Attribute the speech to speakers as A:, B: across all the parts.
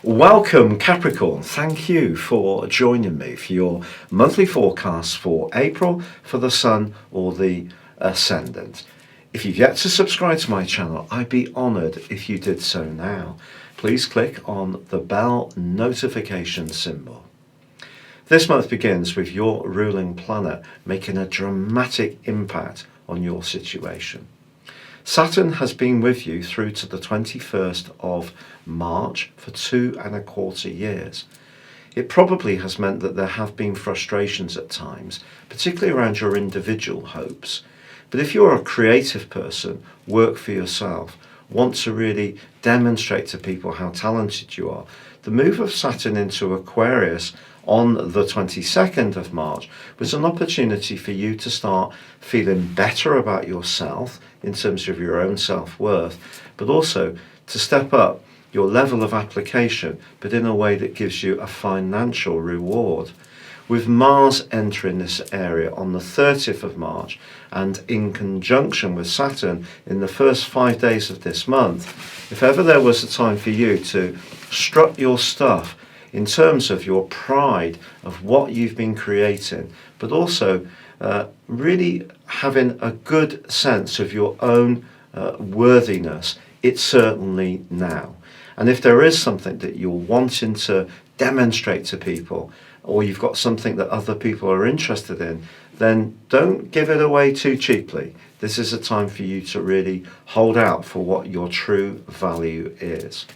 A: Welcome Capricorn, thank you for joining me for your monthly forecast for April for the Sun or the Ascendant. If you've yet to subscribe to my channel, I'd be honoured if you did so now. Please click on the bell notification symbol. This month begins with your ruling planet making a dramatic impact on your situation. Saturn has been with you through to the 21st of March for 2.25 years. It probably has meant that there have been frustrations at times, particularly around your individual hopes. But if you're a creative person, work for yourself, want to really demonstrate to people how talented you are, the move of Saturn into Aquarius on the 22nd of March was an opportunity for you to start feeling better about yourself in terms of your own self-worth, but also to step up your level of application, but in a way that gives you a financial reward. With Mars entering this area on the 30th of March and in conjunction with Saturn in the first 5 days of this month, if ever there was a time for you to strut your stuff in terms of your pride of what you've been creating, but also really having a good sense of your own worthiness, it's certainly now. And if there is something that you're wanting to demonstrate to people, or you've got something that other people are interested in, then don't give it away too cheaply. This is a time for you to really hold out for what your true value is.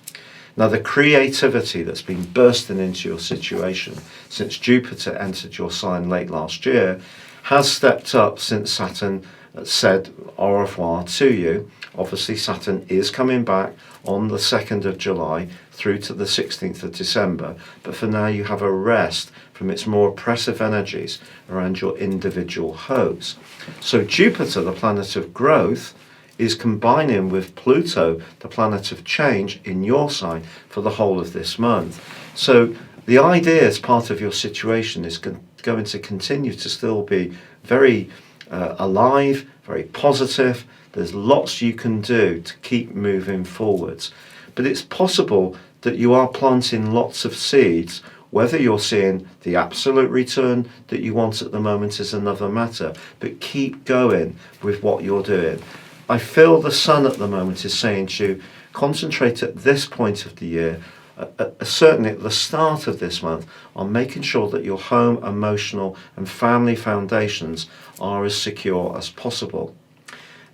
A: Now, the creativity that's been bursting into your situation since Jupiter entered your sign late last year has stepped up since Saturn said au revoir to you. Obviously, Saturn is coming back on the 2nd of July through to the 16th of December, but for now you have a rest from its more oppressive energies around your individual hopes. So Jupiter, the planet of growth, is combining with Pluto, the planet of change, in your sign for the whole of this month. So the idea as part of your situation is going to continue to still be very alive, very positive. There's lots you can do to keep moving forwards. But it's possible that you are planting lots of seeds. Whether you're seeing the absolute return that you want at the moment is another matter. But keep going with what you're doing. I feel the Sun at the moment is saying to you, concentrate at this point of the year, certainly at the start of this month, on making sure that your home, emotional and family foundations are as secure as possible.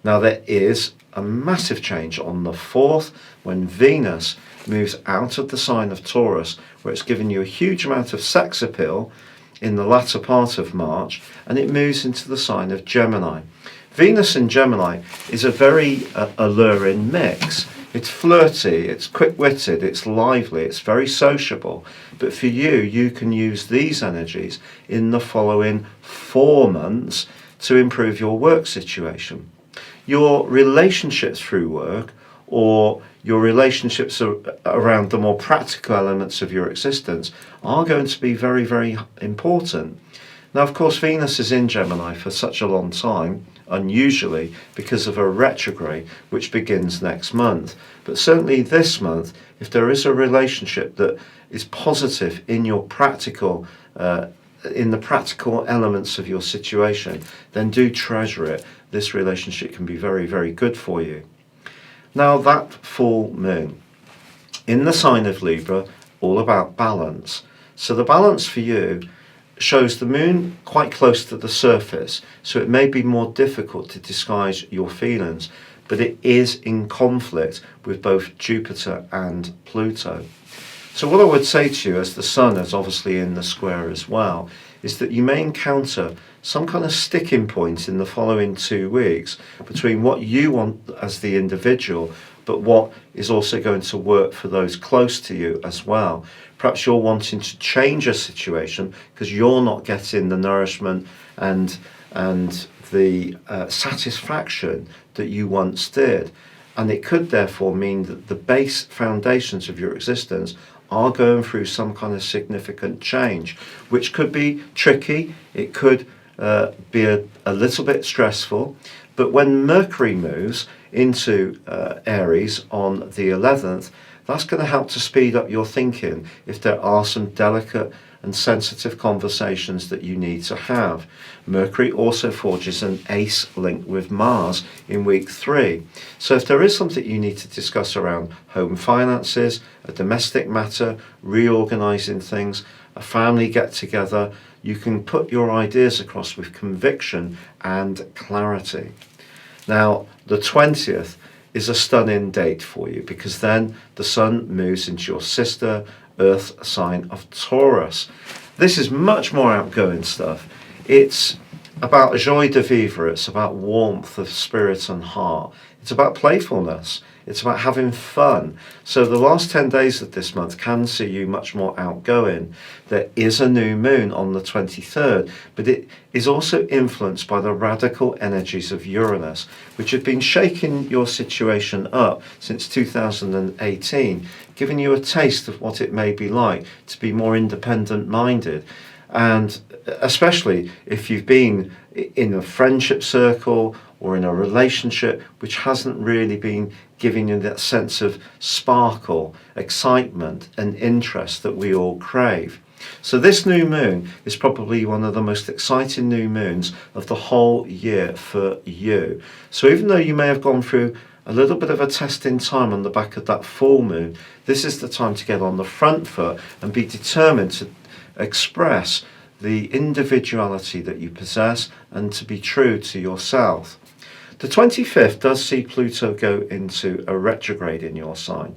A: Now, there is a massive change on the 4th when Venus moves out of the sign of Taurus, where it's giving you a huge amount of sex appeal in the latter part of March, and it moves into the sign of Gemini. Venus in Gemini is a very alluring mix. It's flirty, it's quick-witted, it's lively, it's very sociable. But for you, you can use these energies in the following 4 months to improve your work situation. Your relationships through work, or your relationships around the more practical elements of your existence, are going to be very, very important. Now, of course, Venus is in Gemini for such a long time, unusually because of a retrograde which begins next month. But certainly this month, if there is a relationship that is positive in your practical in the practical elements of your situation, then do treasure it. This relationship can be very, very good for you. Now, that full moon in the sign of Libra, all about balance. So the balance for you shows the moon quite close to the surface, so it may be more difficult to disguise your feelings, but it is in conflict with both Jupiter and Pluto. So what I would say to you, as the Sun is obviously in the square as well, is that you may encounter some kind of sticking point in the following 2 weeks between what you want as the individual, but what is also going to work for those close to you as well. Perhaps you're wanting to change a situation because you're not getting the nourishment and the satisfaction that you once did. And it could therefore mean that the base foundations of your existence are going through some kind of significant change, which could be tricky. It could be a little bit stressful. But when Mercury moves into Aries on the 11th, That's going to help to speed up your thinking if there are some delicate and sensitive conversations that you need to have. Mercury also forges an ace link with Mars in week 3. So if there is something you need to discuss around home finances, a domestic matter, reorganizing things, a family get-together, you can put your ideas across with conviction and clarity. Now, the 20th is a stunning date for you, because then the Sun moves into your sister Earth sign of Taurus. This is much more outgoing stuff. It's about joie de vivre. It's about warmth of spirit and heart. It's about playfulness. It's about having fun. So the last 10 days of this month can see you much more outgoing. There is a new moon on the 23rd, but it is also influenced by the radical energies of Uranus, which have been shaking your situation up since 2018, giving you a taste of what it may be like to be more independent-minded. And especially if you've been in a friendship circle or in a relationship which hasn't really been giving you that sense of sparkle, excitement and interest that we all crave. So this new moon is probably one of the most exciting new moons of the whole year for you. So even though you may have gone through a little bit of a testing time on the back of that full moon, this is the time to get on the front foot and be determined to express the individuality that you possess and to be true to yourself. The 25th does see Pluto go into a retrograde in your sign.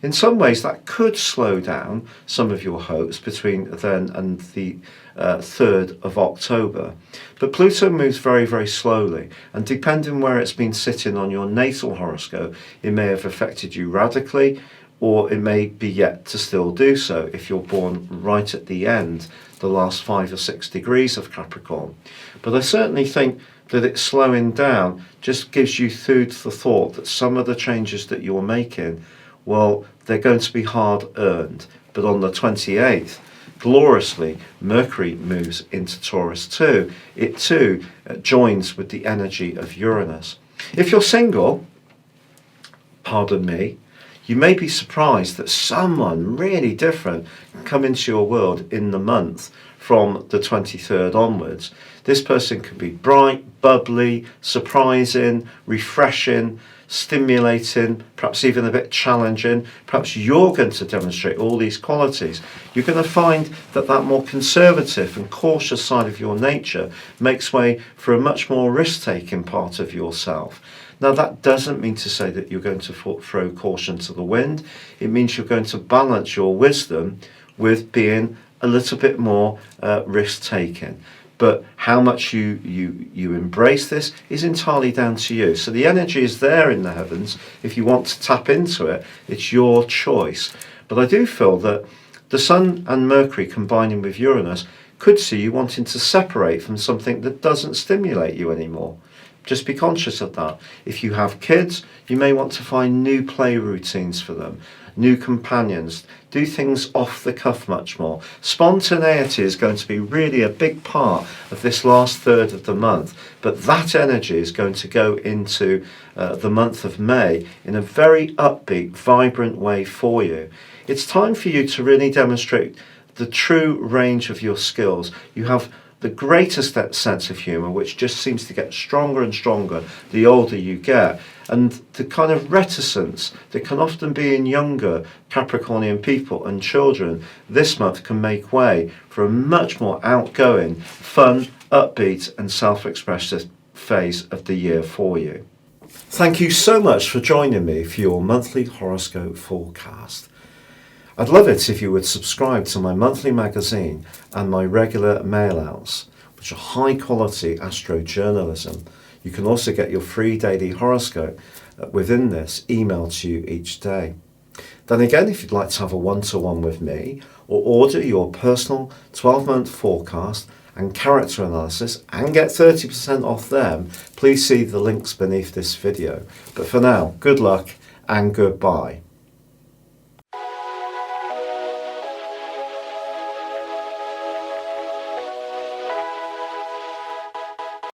A: In some ways that could slow down some of your hopes between then and the 3rd of October. But Pluto moves very, very slowly, and depending where it's been sitting on your natal horoscope, it may have affected you radically, or it may be yet to still do so if you're born right at the end, the last 5 or 6 degrees of Capricorn. But I certainly think that it's slowing down just gives you food for thought that some of the changes that you're making, well, they're going to be hard earned. But on the 28th, gloriously, Mercury moves into Taurus too. It too joins with the energy of Uranus. If you're single, pardon me, you may be surprised that someone really different can come into your world in the month from the 23rd onwards. This person can be bright, bubbly, surprising, refreshing, stimulating, perhaps even a bit challenging. Perhaps you're going to demonstrate all these qualities. You're going to find that that more conservative and cautious side of your nature makes way for a much more risk-taking part of yourself. Now, that doesn't mean to say that you're going to throw caution to the wind. It means you're going to balance your wisdom with being a little bit more risk-taking. But how much you embrace this is entirely down to you. So the energy is there in the heavens. If you want to tap into it, it's your choice. But I do feel that the Sun and Mercury combining with Uranus could see you wanting to separate from something that doesn't stimulate you anymore. Just be conscious of that. If you have kids, you may want to find new play routines for them, new companions, do things off the cuff much more. Spontaneity is going to be really a big part of this last third of the month, but that energy is going to go into the month of May in a very upbeat, vibrant way for you. It's time for you to really demonstrate the true range of your skills. You have the greatest sense of humour, which just seems to get stronger and stronger the older you get. And the kind of reticence that can often be in younger Capricornian people and children this month can make way for a much more outgoing, fun, upbeat and self-expressive phase of the year for you. Thank you so much for joining me for your monthly horoscope forecast. I'd love it if you would subscribe to my monthly magazine and my regular mail-outs, which are high-quality astro journalism. You can also get your free daily horoscope within this emailed to you each day. Then again, if you'd like to have a one-to-one with me or order your personal 12-month forecast and character analysis and get 30% off them, please see the links beneath this video. But for now, good luck and goodbye.